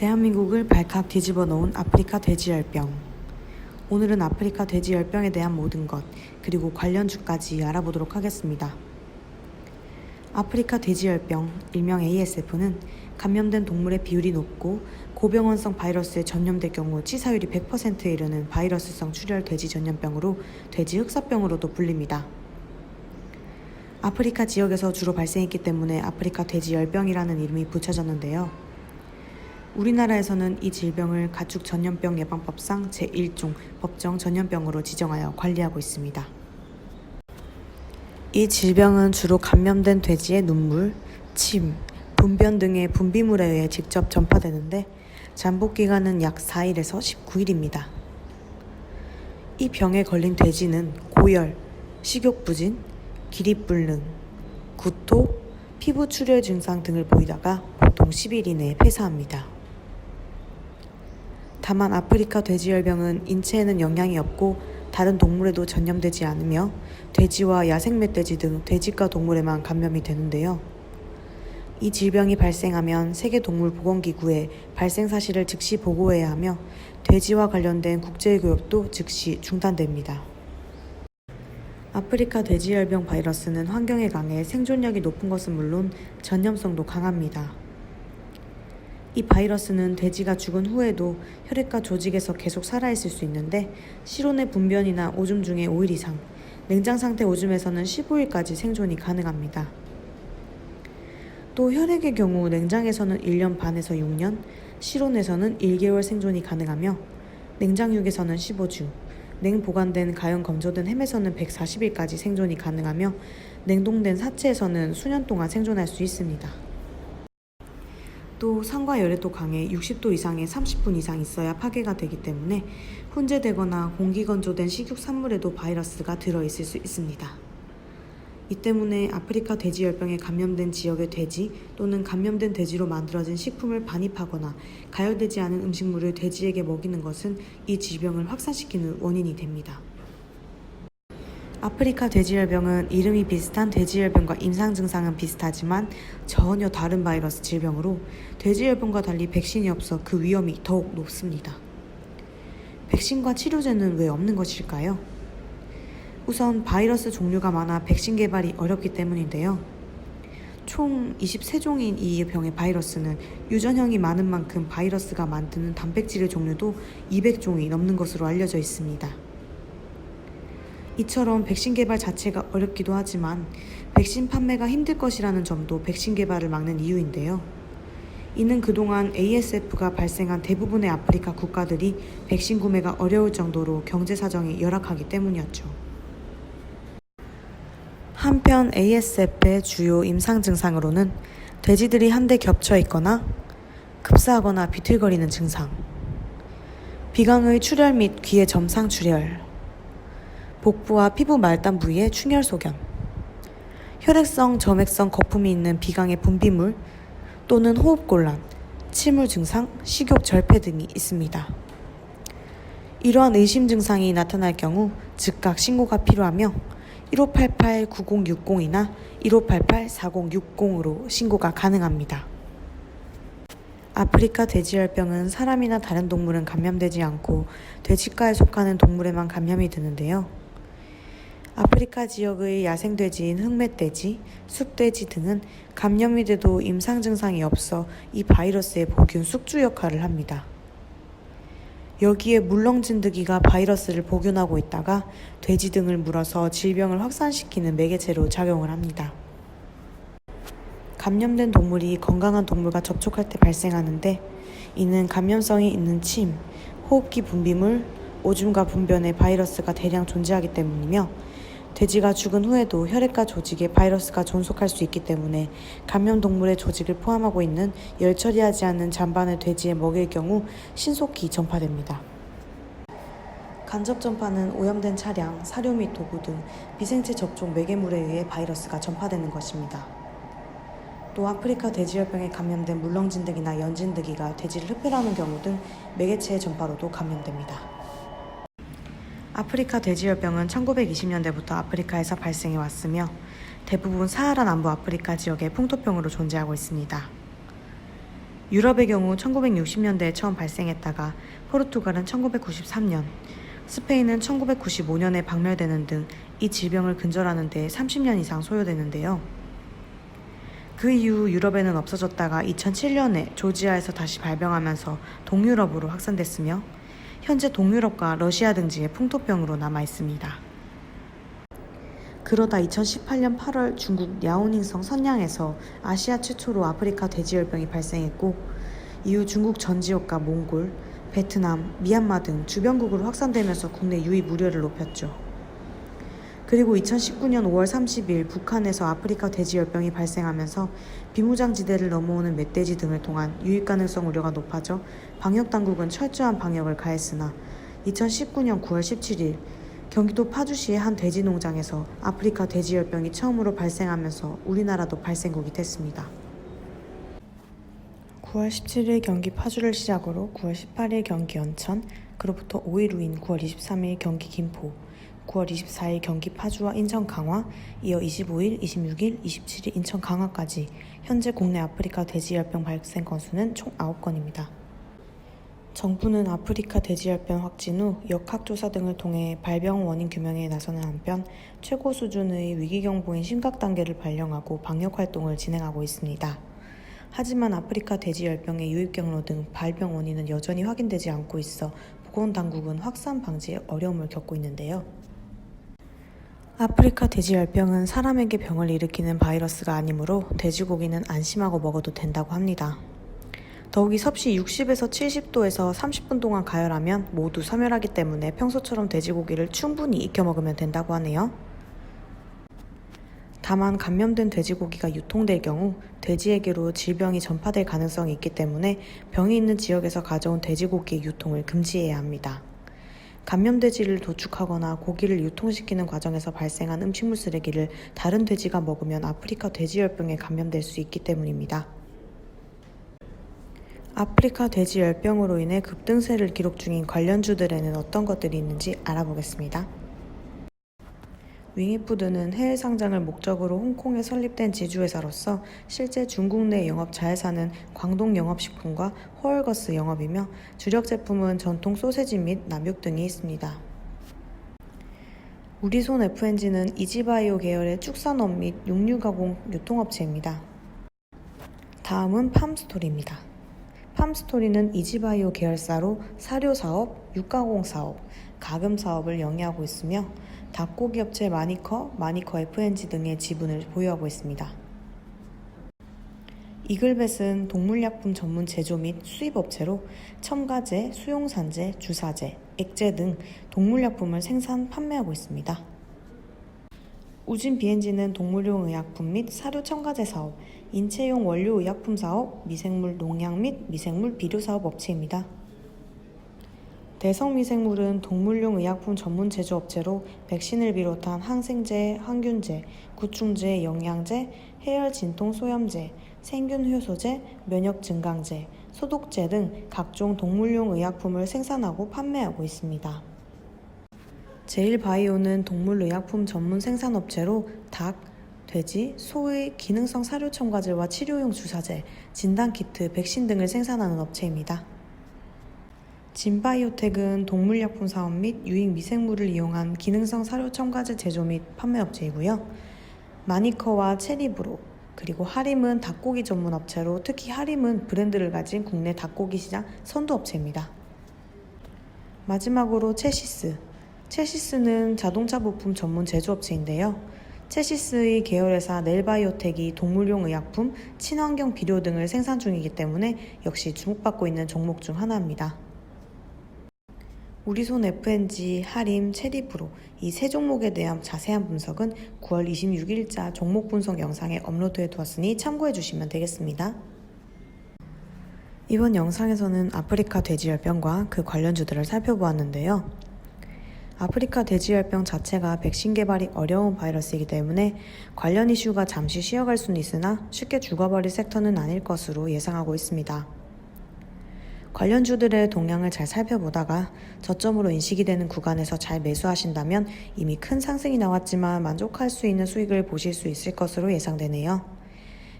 대한민국을 발칵 뒤집어 놓은 아프리카 돼지열병. 오늘은 아프리카 돼지열병에 대한 모든 것, 그리고 관련주까지 알아보도록 하겠습니다. 아프리카 돼지열병, 일명 ASF는 감염된 동물의 비율이 높고 고병원성 바이러스에 전염될 경우 치사율이 100%에 이르는 바이러스성 출혈 돼지 전염병으로 돼지 흑사병으로도 불립니다. 아프리카 지역에서 주로 발생했기 때문에 아프리카 돼지열병이라는 이름이 붙여졌는데요. 우리나라에서는 이 질병을 가축 전염병 예방법상 제1종 법정 전염병으로 지정하여 관리하고 있습니다. 이 질병은 주로 감염된 돼지의 눈물, 침, 분변 등의 분비물에 의해 직접 전파되는데 잠복 기간은 약 4일에서 19일입니다. 이 병에 걸린 돼지는 고열, 식욕부진, 기립불능, 구토, 피부 출혈 증상 등을 보이다가 보통 10일 이내에 폐사합니다. 다만 아프리카 돼지열병은 인체에는 영향이 없고 다른 동물에도 전염되지 않으며 돼지와 야생멧돼지 등 돼지과 동물에만 감염이 되는데요. 이 질병이 발생하면 세계동물보건기구에 발생 사실을 즉시 보고해야 하며 돼지와 관련된 국제교역도 즉시 중단됩니다. 아프리카 돼지열병 바이러스는 환경에 강해 생존력이 높은 것은 물론 전염성도 강합니다. 이 바이러스는 돼지가 죽은 후에도 혈액과 조직에서 계속 살아있을 수 있는데 실온의 분변이나 오줌 중에 5일 이상, 냉장 상태 오줌에서는 15일까지 생존이 가능합니다. 또 혈액의 경우 냉장에서는 1년 반에서 6년, 실온에서는 1개월 생존이 가능하며 냉장육에서는 15주, 냉보관된 가연 건조된 햄에서는 140일까지 생존이 가능하며 냉동된 사체에서는 수년 동안 생존할 수 있습니다. 또 산과 열에도 강해 60도 이상에 30분 이상 있어야 파괴가 되기 때문에 훈제되거나 공기 건조된 식육 산물에도 바이러스가 들어있을 수 있습니다. 이 때문에 아프리카 돼지열병에 감염된 지역의 돼지 또는 감염된 돼지로 만들어진 식품을 반입하거나 가열되지 않은 음식물을 돼지에게 먹이는 것은 이 질병을 확산시키는 원인이 됩니다. 아프리카 돼지열병은 이름이 비슷한 돼지열병과 임상 증상은 비슷하지만 전혀 다른 바이러스 질병으로 돼지열병과 달리 백신이 없어 그 위험이 더욱 높습니다. 백신과 치료제는 왜 없는 것일까요? 우선 바이러스 종류가 많아 백신 개발이 어렵기 때문인데요. 총 23종인 이 병의 바이러스는 유전형이 많은 만큼 바이러스가 만드는 단백질의 종류도 200종이 넘는 것으로 알려져 있습니다. 이처럼 백신 개발 자체가 어렵기도 하지만 백신 판매가 힘들 것이라는 점도 백신 개발을 막는 이유인데요. 이는 그동안 ASF가 발생한 대부분의 아프리카 국가들이 백신 구매가 어려울 정도로 경제 사정이 열악하기 때문이었죠. 한편 ASF의 주요 임상 증상으로는 돼지들이 한데 겹쳐 있거나 급사하거나 비틀거리는 증상, 비강의 출혈 및 귀의 점상 출혈, 복부와 피부 말단 부위의 충혈 소견, 혈액성, 점액성 거품이 있는 비강의 분비물 또는 호흡곤란, 침울 증상, 식욕 절폐 등이 있습니다. 이러한 의심 증상이 나타날 경우 즉각 신고가 필요하며 1588-9060이나 1588-4060으로 신고가 가능합니다. 아프리카 돼지열병은 사람이나 다른 동물은 감염되지 않고 돼지과에 속하는 동물에만 감염이 되는데요. 아프리카 지역의 야생돼지인 흑멧돼지, 숫돼지 등은 감염이 돼도 임상 증상이 없어 이 바이러스의 복균 숙주 역할을 합니다. 여기에 물렁진드기가 바이러스를 복균하고 있다가 돼지 등을 물어서 질병을 확산시키는 매개체로 작용을 합니다. 감염된 동물이 건강한 동물과 접촉할 때 발생하는데 이는 감염성이 있는 침, 호흡기 분비물, 오줌과 분변에 바이러스가 대량 존재하기 때문이며 돼지가 죽은 후에도 혈액과 조직에 바이러스가 존속할 수 있기 때문에 감염 동물의 조직을 포함하고 있는 열 처리하지 않은 잔반을 돼지에 먹일 경우 신속히 전파됩니다. 간접 전파는 오염된 차량, 사료 및 도구 등 미생체 접촉 매개물에 의해 바이러스가 전파되는 것입니다. 또 아프리카 돼지열병에 감염된 물렁진드기나 연진드기가 돼지를 흡혈하는 경우 등 매개체의 전파로도 감염됩니다. 아프리카 돼지열병은 1920년대부터 아프리카에서 발생해 왔으며 대부분 사하라 남부 아프리카 지역의 풍토병으로 존재하고 있습니다. 유럽의 경우 1960년대에 처음 발생했다가 포르투갈은 1993년, 스페인은 1995년에 박멸되는 등 이 질병을 근절하는 데 30년 이상 소요되는데요. 그 이후 유럽에는 없어졌다가 2007년에 조지아에서 다시 발병하면서 동유럽으로 확산됐으며 현재 동유럽과 러시아 등지에 풍토병으로 남아있습니다. 그러다 2018년 8월 중국 랴오닝성 선양에서 아시아 최초로 아프리카 돼지열병이 발생했고 이후 중국 전 지역과 몽골, 베트남, 미얀마 등 주변국으로 확산되면서 국내 유입 우려를 높였죠. 그리고 2019년 5월 30일 북한에서 아프리카 돼지열병이 발생하면서 비무장지대를 넘어오는 멧돼지 등을 통한 유입 가능성 우려가 높아져 방역당국은 철저한 방역을 가했으나 2019년 9월 17일 경기도 파주시의 한 돼지 농장에서 아프리카 돼지열병이 처음으로 발생하면서 우리나라도 발생국이 됐습니다. 9월 17일 경기 파주를 시작으로 9월 18일 경기 연천, 그로부터 5일 후인 9월 23일 경기 김포, 9월 24일 경기 파주와 인천 강화, 이어 25일, 26일, 27일 인천 강화까지 현재 국내 아프리카 돼지열병 발생 건수는 총 9건입니다. 정부는 아프리카 돼지열병 확진 후 역학조사 등을 통해 발병 원인 규명에 나서는 한편 최고 수준의 위기경보인 심각 단계를 발령하고 방역활동을 진행하고 있습니다. 하지만 아프리카 돼지열병의 유입 경로 등 발병 원인은 여전히 확인되지 않고 있어 보건당국은 확산 방지에 어려움을 겪고 있는데요. 아프리카 돼지열병은 사람에게 병을 일으키는 바이러스가 아니므로 돼지고기는 안심하고 먹어도 된다고 합니다. 더욱이 섭씨 60에서 70도에서 30분 동안 가열하면 모두 섬멸하기 때문에 평소처럼 돼지고기를 충분히 익혀 먹으면 된다고 하네요. 다만 감염된 돼지고기가 유통될 경우 돼지에게로 질병이 전파될 가능성이 있기 때문에 병이 있는 지역에서 가져온 돼지고기의 유통을 금지해야 합니다. 감염돼지를 도축하거나 고기를 유통시키는 과정에서 발생한 음식물 쓰레기를 다른 돼지가 먹으면 아프리카 돼지열병에 감염될 수 있기 때문입니다. 아프리카 돼지열병으로 인해 급등세를 기록 중인 관련주들에는 어떤 것들이 있는지 알아보겠습니다. 윙이푸드는 해외 상장을 목적으로 홍콩에 설립된 지주회사로서 실제 중국 내 영업 자회사는 광동 영업식품과 호얼거스 영업이며 주력 제품은 전통 소세지 및 남육 등이 있습니다. 우리손 FNG는 이지바이오 계열의 축산업 및 육류가공 유통업체입니다. 다음은 팜스토리입니다. 팜스토리는 이지바이오 계열사로 사료사업, 육가공사업, 가금사업을 영위하고 있으며 닭고기 업체 마니커 FNG 등의 지분을 보유하고 있습니다. 이글벳은 동물약품 전문 제조 및 수입업체로 첨가제, 수용산제, 주사제, 액제 등 동물약품을 생산, 판매하고 있습니다. 우진 BNG는 동물용 의약품 및 사료 첨가제 사업, 인체용 원료 의약품 사업, 미생물 농약 및 미생물 비료 사업 업체입니다. 대성미생물은 동물용 의약품 전문 제조업체로 백신을 비롯한 항생제, 항균제, 구충제, 영양제, 해열 진통 소염제, 생균 효소제, 면역 증강제, 소독제 등 각종 동물용 의약품을 생산하고 판매하고 있습니다. 제일바이오는 동물의약품 전문 생산업체로 닭, 돼지, 소의 기능성 사료 첨가제와 치료용 주사제, 진단키트, 백신 등을 생산하는 업체입니다. 진바이오텍은 동물약품 사업 및 유익 미생물을 이용한 기능성 사료 첨가제 제조 및 판매 업체이고요. 마니커와 체리브로, 그리고 하림은 닭고기 전문 업체로 특히 하림은 브랜드를 가진 국내 닭고기 시장 선도 업체입니다. 마지막으로 체시스는 자동차 부품 전문 제조업체인데요. 체시스의 계열회사 넬바이오텍이 동물용 의약품, 친환경 비료 등을 생산 중이기 때문에 역시 주목받고 있는 종목 중 하나입니다. 우리손 FNG, 하림, 체리브로 이 세 종목에 대한 자세한 분석은 9월 26일자 종목 분석 영상에 업로드해 두었으니 참고해 주시면 되겠습니다. 이번 영상에서는 아프리카 돼지열병과 그 관련주들을 살펴보았는데요. 아프리카 돼지열병 자체가 백신 개발이 어려운 바이러스이기 때문에 관련 이슈가 잠시 쉬어갈 수는 있으나 쉽게 죽어버릴 섹터는 아닐 것으로 예상하고 있습니다. 관련주들의 동향을 잘 살펴보다가 저점으로 인식이 되는 구간에서 잘 매수하신다면 이미 큰 상승이 나왔지만 만족할 수 있는 수익을 보실 수 있을 것으로 예상되네요.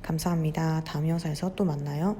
감사합니다. 다음 영상에서 또 만나요.